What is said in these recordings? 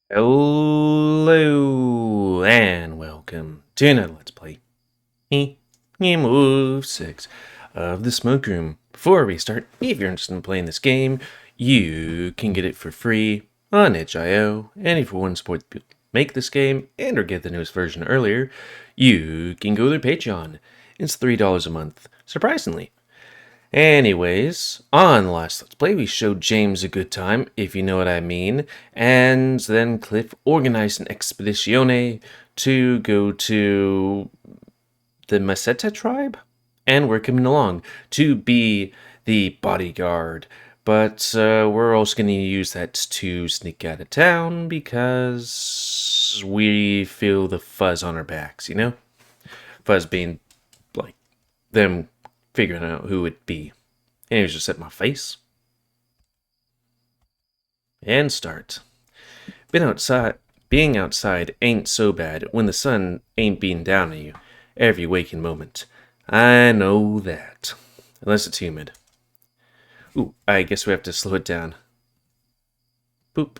Hello and welcome to another Let's Play GamerWolfSix of the Smoke Room. Before we start, if you're interested in playing this game, you can get it for free on itch.io, and if you want to support the people who make this game and or get the newest version earlier, you can go to their Patreon. It's $3 a month, surprisingly. Anyways, on the last Let's Play, we showed James a good time, if you know what I mean, and then Cliff organized an expedizione to go to the Masetta tribe, and we're coming along to be the bodyguard. But we're also going to use that to sneak out of town because we feel the fuzz on our backs, you know? Fuzz being like them figuring out who it'd be. Anyways, just set my face. And start. Being outside ain't so bad when the sun ain't beating down on you every waking moment. I know that. Unless it's humid. Ooh, I guess we have to slow it down. Boop.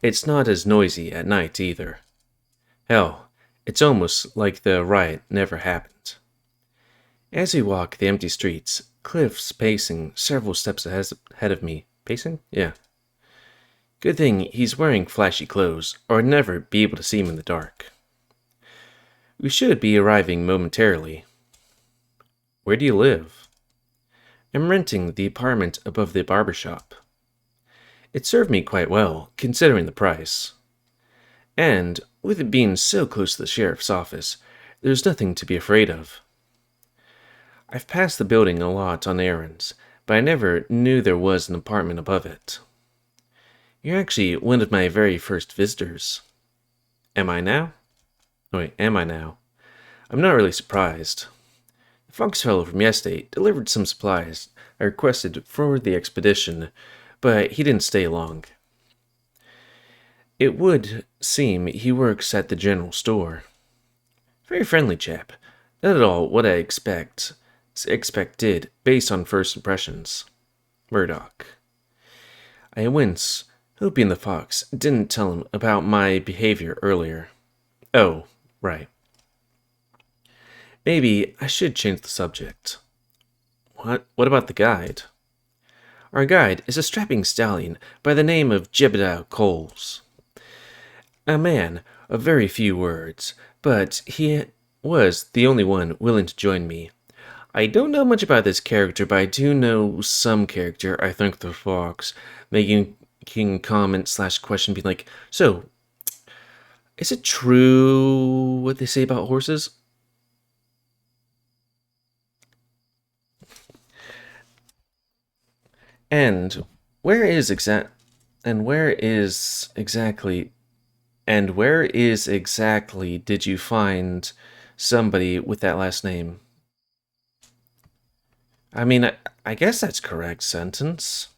It's not as noisy at night either. Hell, it's almost like the riot never happened. As we walk the empty streets, Cliff's pacing several steps ahead of me. Pacing? Yeah. Good thing he's wearing flashy clothes, or I'd never be able to see him in the dark. We should be arriving momentarily. Where do you live? I'm renting the apartment above the barber shop. It served me quite well, considering the price. And, with it being so close to the sheriff's office, there's nothing to be afraid of. I've passed the building a lot on errands, but I never knew there was an apartment above it. You're actually one of my very first visitors. Am I now? Oh wait, am I now? I'm not really surprised. The fox fellow from yesterday delivered some supplies I requested for the expedition, but he didn't stay long. It would seem he works at the general store. Very friendly chap. Not at all what I expected based on first impressions. Murdoch. I wince, hoping the fox didn't tell him about my behavior earlier. Oh, right. Maybe I should change the subject. What about the guide? Our guide is a strapping stallion by the name of Jebediah Coles. A man of very few words, but he was the only one willing to join me. I don't know much about this character, but I do know some character, I think the fox, making comment / question being like, so, is it true what they say about horses? And where is exactly did you find somebody with that last name? I mean, I guess that's correct sentence.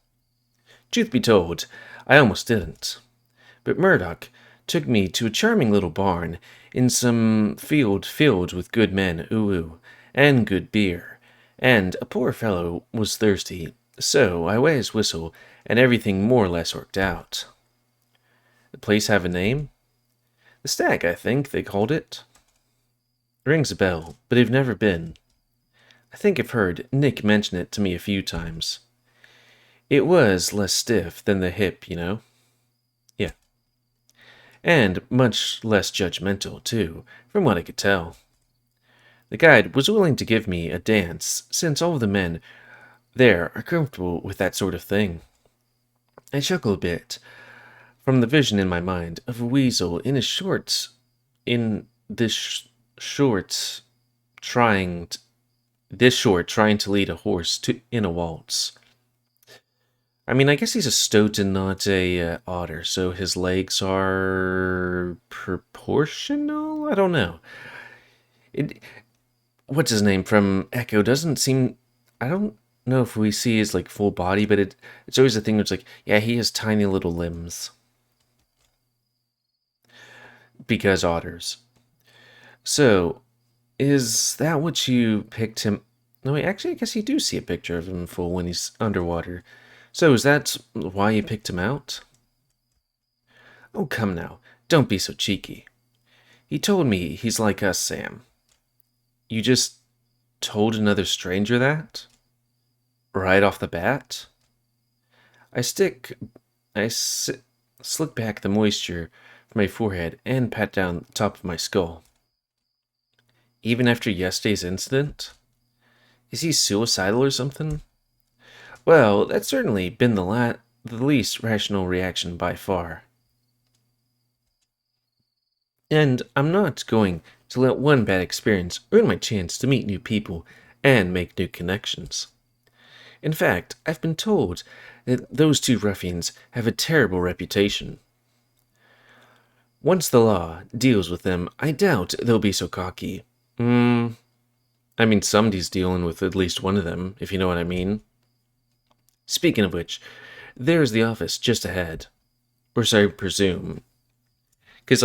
Truth be told, I almost didn't. But Murdoch took me to a charming little barn in some field filled with good men, and good beer, and a poor fellow was thirsty, so I wet his whistle, and everything more or less worked out. The place have a name? The Stag, I think they called it. Rings a bell, but I've never been. I think I've heard Nick mention it to me a few times. It was less stiff than the Hip, you know? Yeah. And much less judgmental, too, from what I could tell. The guide was willing to give me a dance, since all of the men there are comfortable with that sort of thing. I chuckled a bit from the vision in my mind of a weasel in his shorts, trying to lead a horse in a waltz. I mean, I guess he's a stoat and not a otter, so his legs are proportional? I don't know. What's his name from Echo doesn't seem... I don't know if we see his like full body, but it's always a thing where it's like, yeah, he has tiny little limbs. Because otters. So, is that what you picked him? No, wait, actually, I guess you do see a picture of him full when he's underwater. So, is that why you picked him out? Oh, come now. Don't be so cheeky. He told me he's like us, Sam. You just told another stranger that? Right off the bat? I slick back the moisture from my forehead and pat down the top of my skull. Even after yesterday's incident? Is he suicidal or something? Well, that's certainly been the least rational reaction by far. And I'm not going to let one bad experience ruin my chance to meet new people and make new connections. In fact, I've been told that those two ruffians have a terrible reputation. Once the law deals with them, I doubt they'll be so cocky. I mean, somebody's dealing with at least one of them, if you know what I mean. Speaking of which, there's the office just ahead. Or so I presume. Because,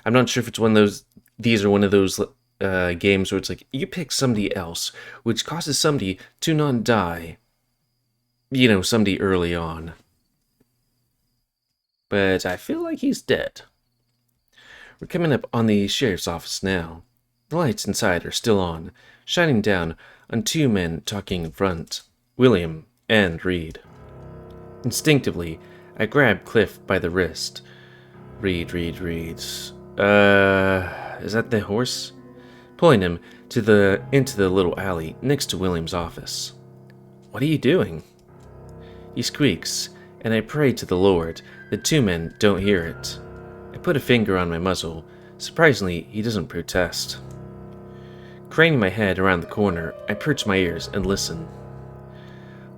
I'm not sure if it's one of those... These are one of those games where it's like, you pick somebody else, which causes somebody to not die. You know, somebody early on. But I feel like he's dead. We're coming up on the sheriff's office now. The lights inside are still on, shining down on two men talking in front, William and Reed. Instinctively, I grab Cliff by the wrist. Reed. Is that the horse? Pulling him into the little alley next to William's office. What are you doing? He squeaks, and I pray to the Lord that two men don't hear it. I put a finger on my muzzle. Surprisingly, he doesn't protest. Craning my head around the corner, I perch my ears and listen.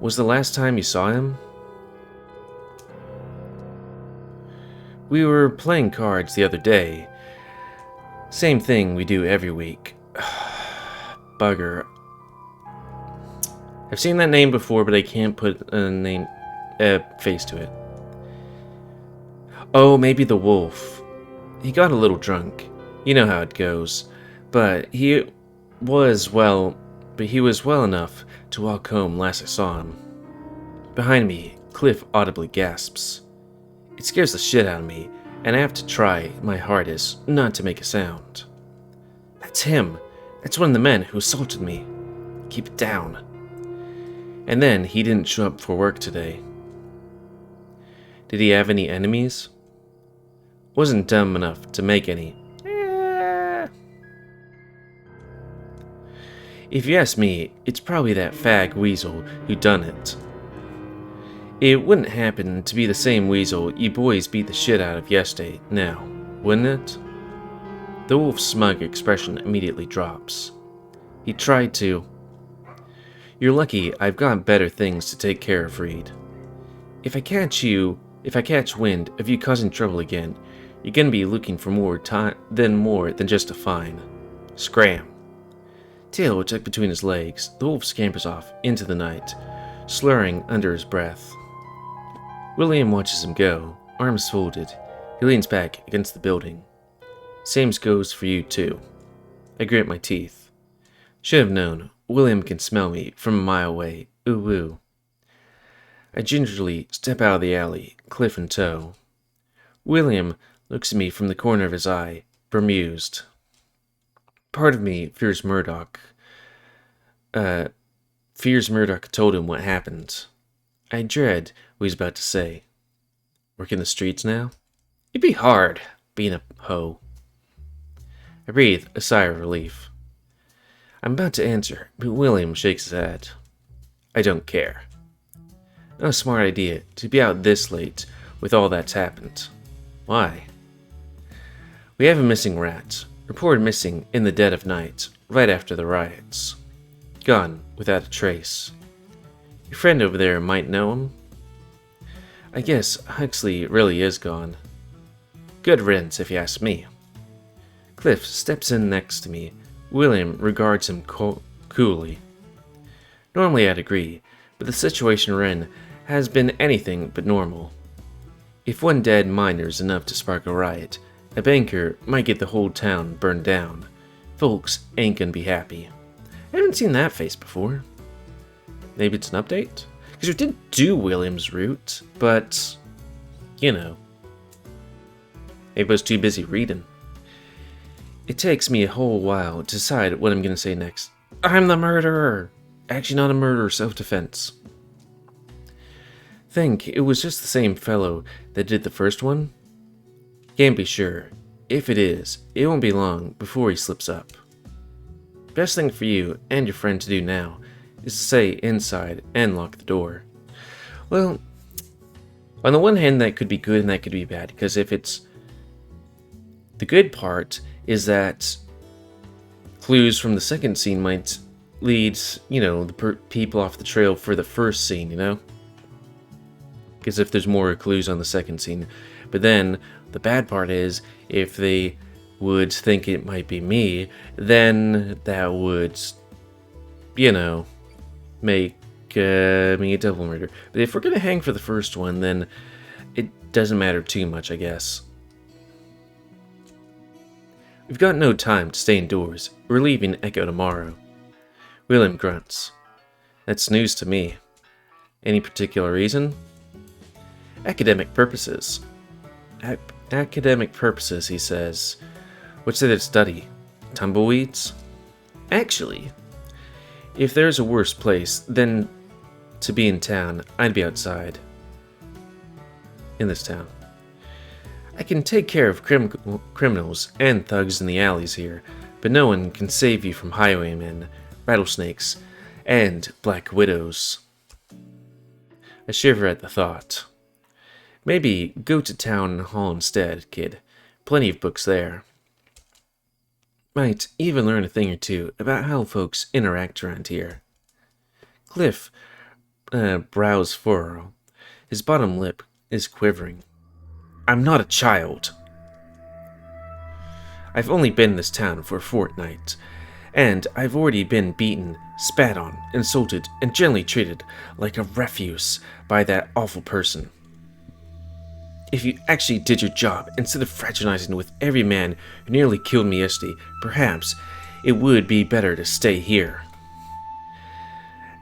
Was the last time you saw him? We were playing cards the other day. Same thing we do every week. Bugger. I've seen that name before, but I can't put a face to it. Oh, maybe the wolf. He got a little drunk. You know how it goes. But he was well enough to walk home last I saw him. Behind me, Cliff audibly gasps. It scares the shit out of me, and I have to try my hardest not to make a sound. That's him. That's one of the men who assaulted me. Keep it down. And then he didn't show up for work today. Did he have any enemies? Wasn't dumb enough to make any. If you ask me, it's probably that fag weasel who done it. It wouldn't happen to be the same weasel you boys beat the shit out of yesterday, now, wouldn't it? The wolf's smug expression immediately drops. He tried to. You're lucky I've got better things to take care of, Reed. If I catch wind of you causing trouble again, you're gonna be looking for more than just a fine. Scram. Tail tucked between his legs, the wolf scampers off into the night, slurring under his breath. William watches him go, arms folded. He leans back against the building. Same goes for you, too. I grit my teeth. Should have known. William can smell me from a mile away. Ooh, ooh. I gingerly step out of the alley, Cliff in tow. William looks at me from the corner of his eye, bemused. Part of me fears Murdoch told him what happened. I dread what he's about to say. Working the streets now? It'd be hard, being a hoe. I breathe a sigh of relief. I'm about to answer, but William shakes his head. I don't care. Not a smart idea to be out this late with all that's happened. Why? We have a missing rat, reported missing in the dead of night, right after the riots. Gone without a trace. Your friend over there might know him? I guess Huxley really is gone. Good riddance, if you ask me. Cliff steps in next to me. William regards him coolly. Normally I'd agree, but the situation we're in has been anything but normal. If one dead miner's enough to spark a riot, a banker might get the whole town burned down. Folks ain't gonna be happy. I haven't seen that face before. Maybe it's an update? Because we did do William's route, but, you know. Maybe I was too busy reading. It takes me a whole while to decide what I'm gonna say next. I'm the murderer! Actually not a murderer, self-defense. Think it was just the same fellow that did the first one? Can't be sure. If it is, it won't be long before he slips up. Best thing for you and your friend to do now is to stay inside and lock the door. Well, on the one hand that could be good and that could be bad, because if it's... The good part is that clues from the second scene might lead, you know, the people off the trail for the first scene, you know? Because if there's more clues on the second scene. But then, the bad part is, if they would think it might be me, then that would, you know, make me a double murder. But if we're gonna hang for the first one, then it doesn't matter too much, I guess. We've got no time to stay indoors. We're leaving Echo tomorrow. William grunts. That's news to me. Any particular reason? Academic purposes. Academic purposes, he says. What's there to study? Tumbleweeds? Actually, if there's a worse place than to be in town, I'd be outside. In this town. I can take care of criminals and thugs in the alleys here, but no one can save you from highwaymen, rattlesnakes, and black widows. I shiver at the thought. Maybe go to town hall instead, kid. Plenty of books there. Might even learn a thing or two about how folks interact around here. Cliff brows furrow. His bottom lip is quivering. I'm not a child. I've only been in this town for a fortnight, and I've already been beaten, spat on, insulted, and generally treated like a refuse by that awful person. If you actually did your job, instead of fraternizing with every man who nearly killed me yesterday, perhaps it would be better to stay here.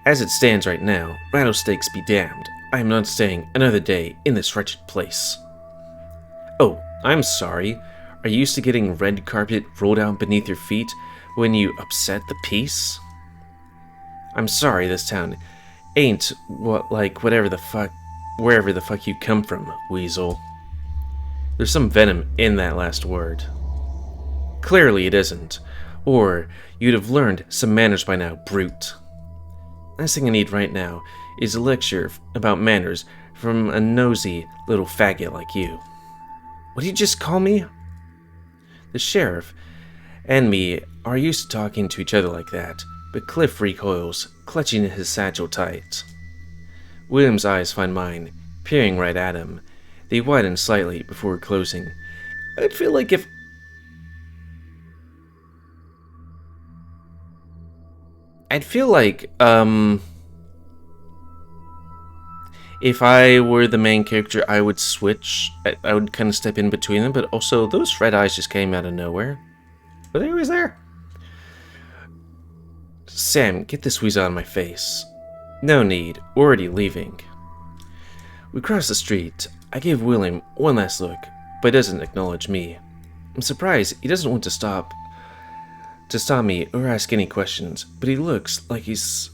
As it stands right now, rattlesnakes be damned. I am not staying another day in this wretched place. Oh, I'm sorry. Are you used to getting red carpet rolled out beneath your feet when you upset the peace? I'm sorry this town ain't wherever the fuck you come from, weasel. There's some venom in that last word. Clearly it isn't, or you'd have learned some manners by now, brute. Last thing I need right now is a lecture about manners from a nosy little faggot like you. What did you just call me? The sheriff and me are used to talking to each other like that, but Cliff recoils, clutching his satchel tight. William's eyes find mine, peering right at him. They widen slightly before closing. I'd feel like if I were the main character, I would switch. I would kind of step in between them, but also those red eyes just came out of nowhere. Were they always there? Sam, get this weasel out of my face. No need. Already leaving. We cross the street. I give William one last look, but he doesn't acknowledge me. I'm surprised he doesn't want to stop me or ask any questions, but he looks like he's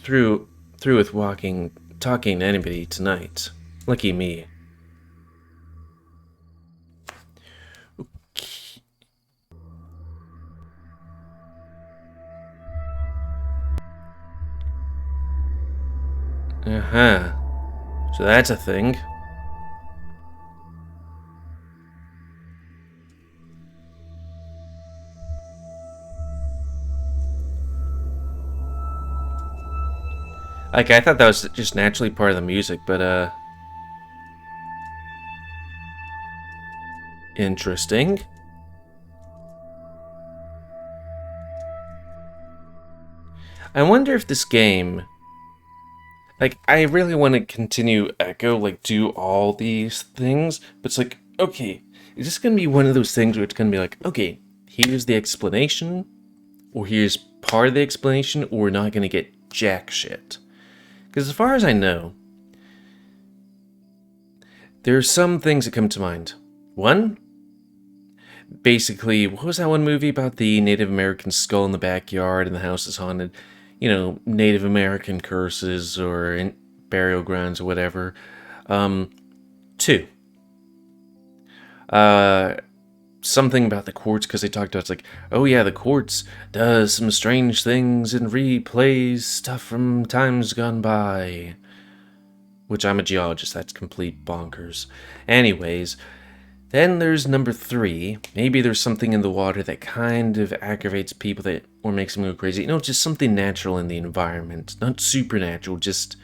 through with talking to anybody tonight. Lucky me. Okay. Uh-huh. So that's a thing. Like, I thought that was just naturally part of the music, but, interesting. I wonder if this game... Like, I really want to continue Echo, like, do all these things, but it's like, okay, is this going to be one of those things where it's going to be like, okay, here's the explanation, or here's part of the explanation, or we're not going to get jack shit? Because as far as I know, There are some things that come to mind. One, basically, what was that one movie about the Native American skull in the backyard and the house is haunted? You know, Native American curses or burial grounds or whatever. Two, something about the quartz, because they talked about, it's like, oh yeah, the quartz does some strange things and replays stuff from times gone by. Which, I'm a geologist, that's complete bonkers. Anyways, then there's number 3. Maybe there's something in the water that kind of aggravates people or makes them go crazy. You know, just something natural in the environment. Not supernatural, just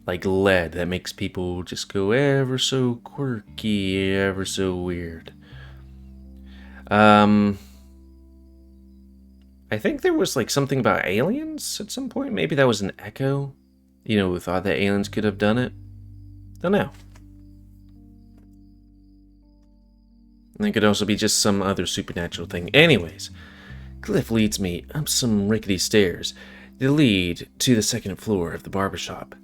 like lead that makes people just go ever so quirky, ever so weird. I think there was like something about aliens at some point. Maybe that was an echo. You know, who thought that aliens could have done it? Don't know. And it could also be just some other supernatural thing. Anyways, Cliff leads me up some rickety stairs that lead to the second floor of the barbershop.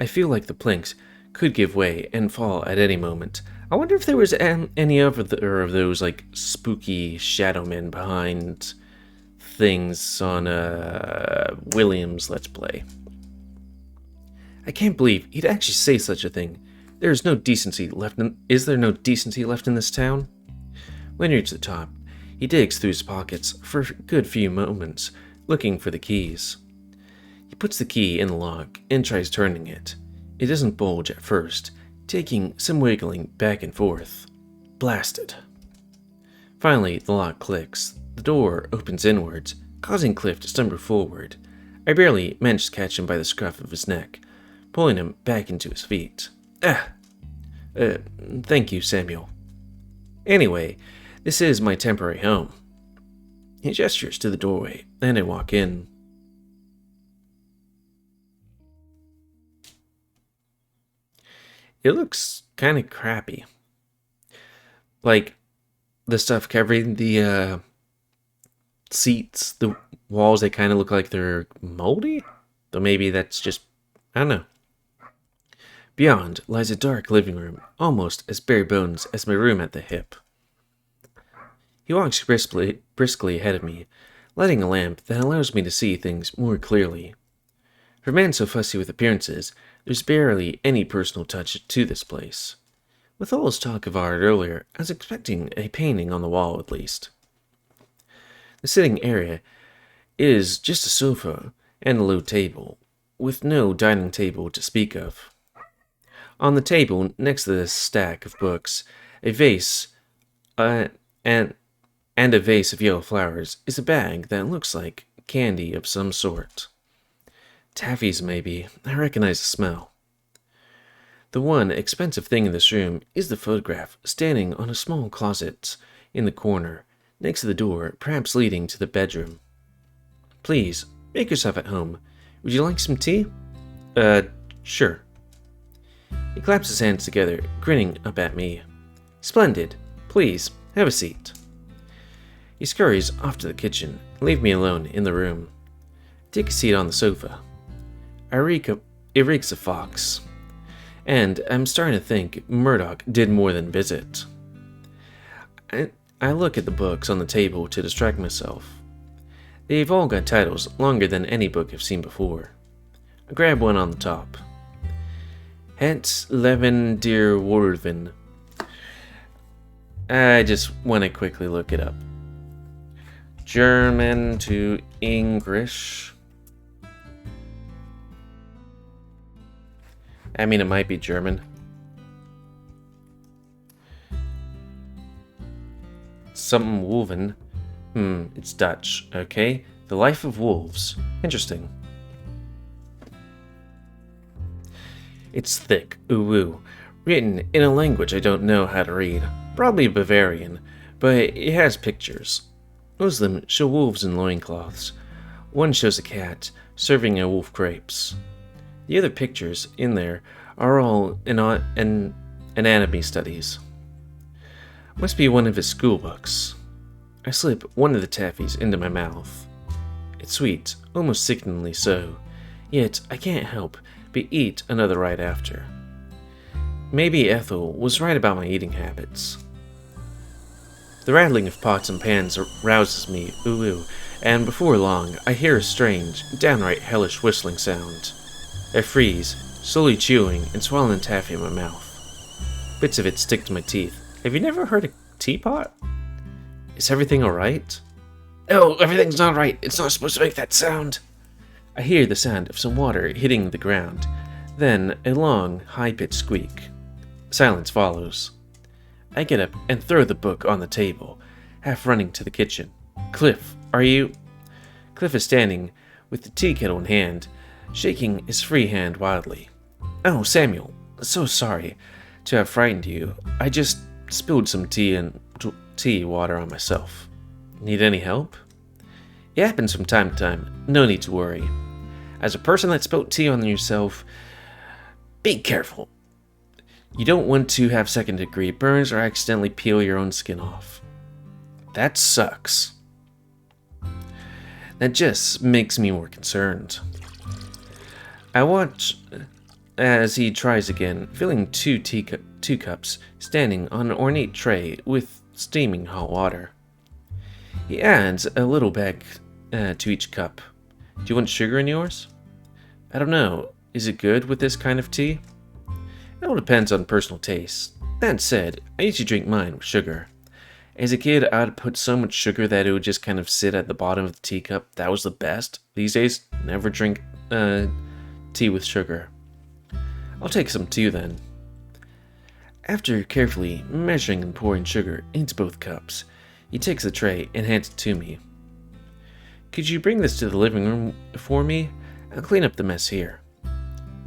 I feel like the planks could give way and fall at any moment. I wonder if there was any other of those like spooky shadow men behind things on William's Let's Play. I can't believe he'd actually say such a thing. Is there no decency left in this town? When he reaches the top, he digs through his pockets for a good few moments, looking for the keys. He puts the key in the lock and tries turning it. It doesn't bulge at first, taking some wiggling back and forth. Blasted. Finally, the lock clicks. The door opens inwards, causing Cliff to stumble forward. I barely managed to catch him by the scruff of his neck, pulling him back into his feet. Thank you, Samuel. Anyway, this is my temporary home. He gestures to the doorway, and I walk in. It looks kind of crappy. Like, the stuff covering the seats, the walls, they kind of look like they're moldy? Though maybe that's just, I don't know. Beyond lies a dark living room, almost as bare bones as my room at the hip. He walks briskly ahead of me, lighting a lamp that allows me to see things more clearly. For a man so fussy with appearances, there's barely any personal touch to this place. With all his talk of art earlier, I was expecting a painting on the wall at least. The sitting area is just a sofa and a low table, with no dining table to speak of. On the table, next to this stack of books, a vase, and a vase of yellow flowers, is a bag that looks like candy of some sort. Taffies, maybe. I recognize the smell. The one expensive thing in this room is the photograph standing on a small closet in the corner, next to the door, perhaps leading to the bedroom. Please, make yourself at home. Would you like some tea? Sure. He claps his hands together, grinning up at me. Splendid. Please, have a seat. He scurries off to the kitchen, leave me alone in the room. Take a seat on the sofa. It reeks of fox. And I'm starting to think Murdoch did more than visit. I look at the books on the table to distract myself. They've all got titles longer than any book I've seen before. I grab one on the top. Het leven der Wolven. I just want to quickly look it up. German to English. I mean, it might be German. Something Wolven. It's Dutch. Okay. The Life of Wolves. Interesting. It's thick, ooh, written in a language I don't know how to read. Probably Bavarian, but it has pictures. Most of them show wolves in loincloths. One shows a cat serving a wolf grapes. The other pictures in there are all anatomy studies. Must be one of his school books. I slip one of the taffies into my mouth. It's sweet, almost sickeningly so, yet I can't help but eat another right after. Maybe Ethel was right about my eating habits. The rattling of pots and pans rouses me, ooh, and before long I hear a strange, downright hellish whistling sound. I freeze, slowly chewing and swallowing taffy in my mouth. Bits of it stick to my teeth. Have you never heard a teapot? Is everything alright? Oh, everything's not right. It's not supposed to make that sound. I hear the sound of some water hitting the ground, then a long, high-pitched squeak. Silence follows. I get up and throw the book on the table, half running to the kitchen. Cliff, are you... Cliff is standing with the tea kettle in hand, shaking his free hand wildly. Oh, Samuel, so sorry to have frightened you. I just spilled some tea water on myself. Need any help? It happens from time to time. No need to worry. As a person that spilled tea on yourself, be careful. You don't want to have second-degree burns or accidentally peel your own skin off. That sucks. That just makes me more concerned. I watch as he tries again, filling two cups, standing on an ornate tray with steaming hot water. He adds a little back to each cup. Do you want sugar in yours? I don't know. Is it good with this kind of tea? It all depends on personal taste. That said, I usually drink mine with sugar. As a kid, I would put so much sugar that it would just kind of sit at the bottom of the teacup. That was the best. These days, never drink tea with sugar. I'll take some too then. After carefully measuring and pouring sugar into both cups, he takes the tray and hands it to me. Could you bring this to the living room for me? I'll clean up the mess here.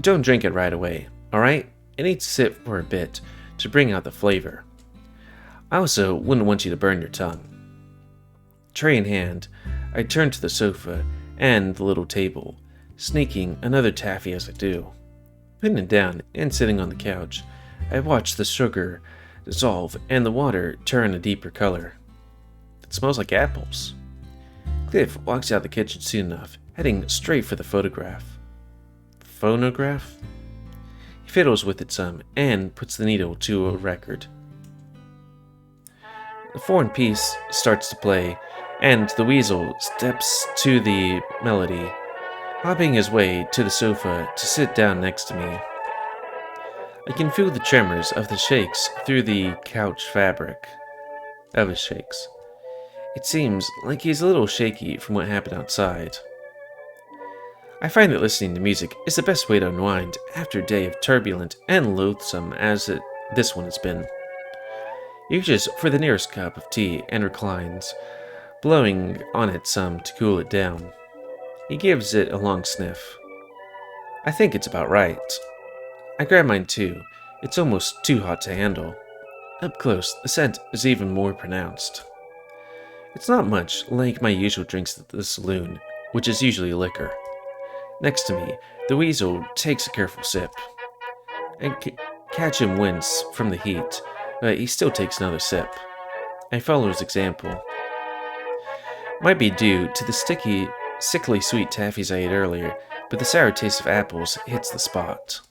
Don't drink it right away, alright? It needs to sit for a bit to bring out the flavor. I also wouldn't want you to burn your tongue. Tray in hand, I turn to the sofa and the little table, sneaking another taffy as I do. Putting it down and sitting on the couch, I watch the sugar dissolve and the water turn a deeper color. It smells like apples. Cliff walks out the kitchen soon enough, heading straight for the photograph. Phonograph? He fiddles with it some and puts the needle to a record. The foreign piece starts to play, and the weasel steps to the melody, hopping his way to the sofa to sit down next to me. I can feel the tremors of the shakes through the couch fabric of his shakes. It seems like he's a little shaky from what happened outside. I find that listening to music is the best way to unwind after a day of turbulent and loathsome as this one has been. He reaches for the nearest cup of tea and reclines, blowing on it some to cool it down. He gives it a long sniff. I think it's about right. I grab mine too. It's almost too hot to handle. Up close, the scent is even more pronounced. It's not much like my usual drinks at the saloon, which is usually liquor. Next to me, the weasel takes a careful sip. I catch him wince from the heat, but he still takes another sip. I follow his example. Might be due to the sickly sweet taffies I ate earlier, but the sour taste of apples hits the spot.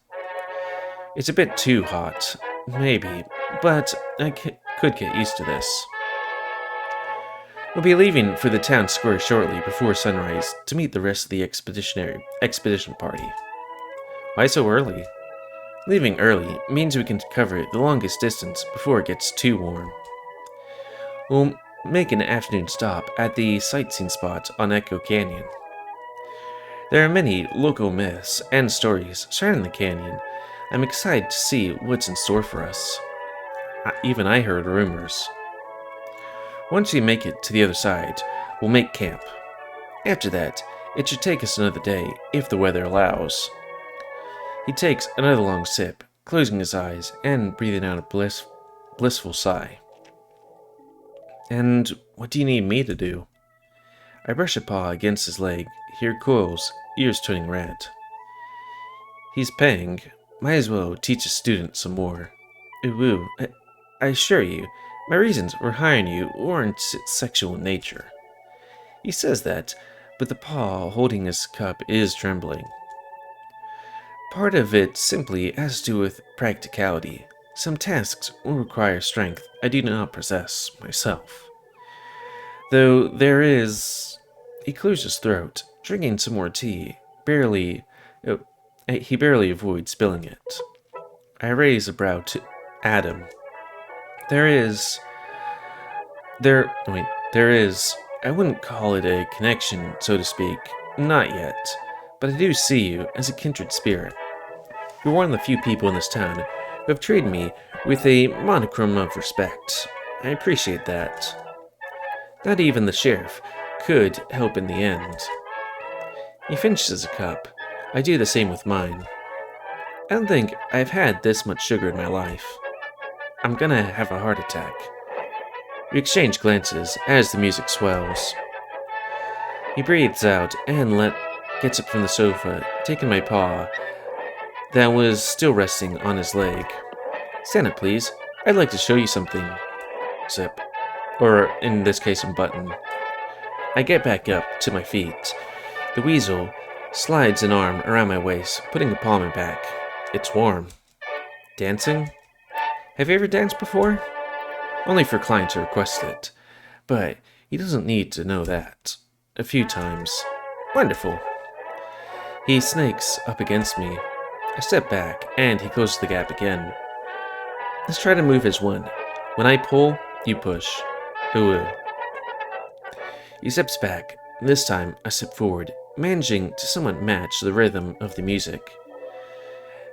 It's a bit too hot, maybe, but I could get used to this. We'll be leaving for the town square shortly before sunrise to meet the rest of the expedition party. Why so early? Leaving early means we can cover the longest distance before it gets too warm. We'll make an afternoon stop at the sightseeing spot on Echo Canyon. There are many local myths and stories surrounding the canyon. I'm excited to see what's in store for us. Even I heard rumors. Once we make it to the other side, we'll make camp. After that, it should take us another day, if the weather allows. He takes another long sip, closing his eyes and breathing out a blissful sigh. And what do you need me to do? I brush a paw against his leg, hear coils, ears turning red. He's paying. Might as well teach a student some more. Ooh, I assure you, my reasons for hiring you weren't sexual in nature. He says that, but the paw holding his cup is trembling. Part of it simply has to do with practicality. Some tasks will require strength I do not possess myself. Though there is... He clears his throat, drinking some more tea. Oh, he barely avoids spilling it. I raise a brow to Adam. There is... There is... I wouldn't call it a connection, so to speak. Not yet. But I do see you as a kindred spirit. You're one of the few people in this town who have treated me with a monochrome of respect. I appreciate that. Not even the sheriff could help in the end. He finishes a cup. I do the same with mine. I don't think I've had this much sugar in my life. I'm gonna have a heart attack. We exchange glances as the music swells. He breathes out and gets up from the sofa, taking my paw that was still resting on his leg. Stand up, please. I'd like to show you something. Zip. Or, in this case, a button. I get back up to my feet. The weasel slides an arm around my waist, putting a palm in back. It's warm. Dancing? Have you ever danced before? Only for clients who request it. But he doesn't need to know that. A few times. Wonderful. He snakes up against me. I step back, and he closes the gap again. Let's try to move as one. When I pull, you push. Ooh. He steps back. This time, I step forward, managing to somewhat match the rhythm of the music.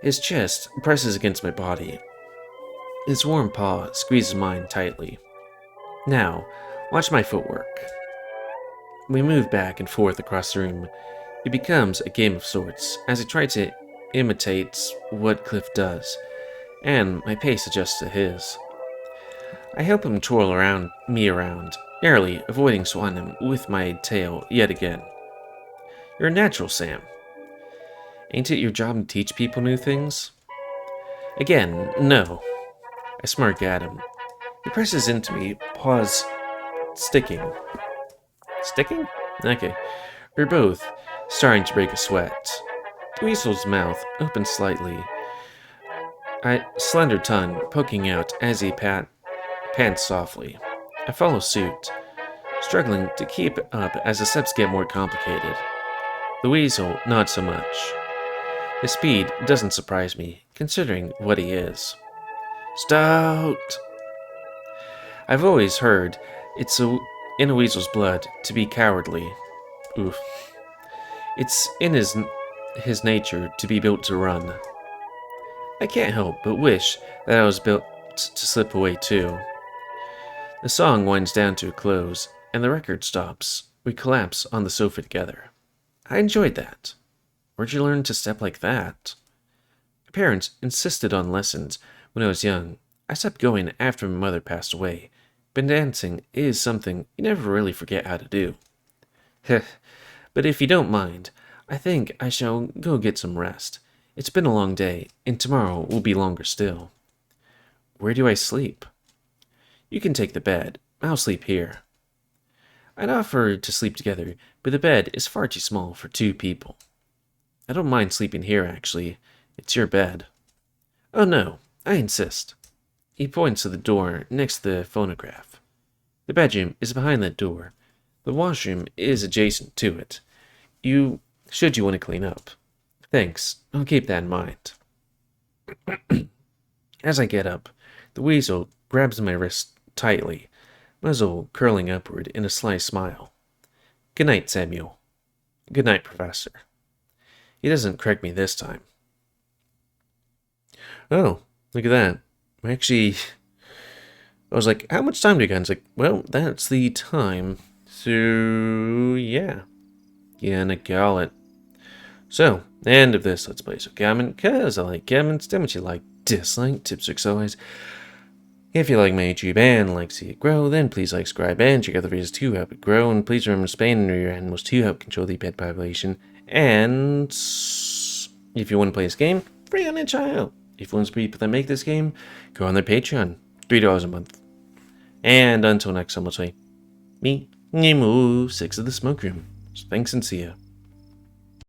His chest presses against my body. His warm paw squeezes mine tightly. Now, watch my footwork. We move back and forth across the room. It becomes a game of sorts, as I try to imitate what Cliff does, and my pace adjusts to his. I help him twirl me around, narrowly avoiding swatting him with my tail yet again. You're a natural, Sam. Ain't it your job to teach people new things? Again, no. I smirk at him. He presses into me, paws sticking. Sticking? Okay. We're both starting to break a sweat. The weasel's mouth opens slightly, a slender tongue poking out as he pants softly. I follow suit, struggling to keep up as the steps get more complicated. The weasel, not so much. His speed doesn't surprise me, considering what he is. Stout! I've always heard it's in a weasel's blood to be cowardly. Oof. It's in his nature to be built to run. I can't help but wish that I was built to slip away too. The song winds down to a close, and the record stops. We collapse on the sofa together. I enjoyed that. Where'd you learn to step like that? My parents insisted on lessons when I was young. I stopped going after my mother passed away, but dancing is something you never really forget how to do. But if you don't mind, I think I shall go get some rest. It's been a long day, and tomorrow will be longer still. Where do I sleep? You can take the bed. I'll sleep here. I'd offer to sleep together, but the bed is far too small for 2 people. I don't mind sleeping here, actually. It's your bed. Oh no, I insist. He points to the door next to the phonograph. The bedroom is behind that door. The washroom is adjacent to it. Should you want to clean up. Thanks, I'll keep that in mind. As I get up, the weasel grabs my wrist tightly, muzzle curling upward in a sly smile. Good night, Samuel. Good night, Professor. He doesn't correct me this time. Oh, look at that. Actually, I was like, how much time do you got? It's like, well, that's the time. So, yeah. Gonna call it. So, end of this Let's Play. So, comment, because I like comments. Damn what you like, dislike, tips, tricks, always. If you like my YouTube and like to see it grow, then please like, subscribe, and check out the videos to help it grow. And please remember to spay and neuter your animals to help control the pet population. And if you want to play this game, free on it, child. If you want to see people that make this game, go on their Patreon. $3 a month. And until next time, I'll say, me, GamerWolfSix of the Smoke Room. So thanks and see ya.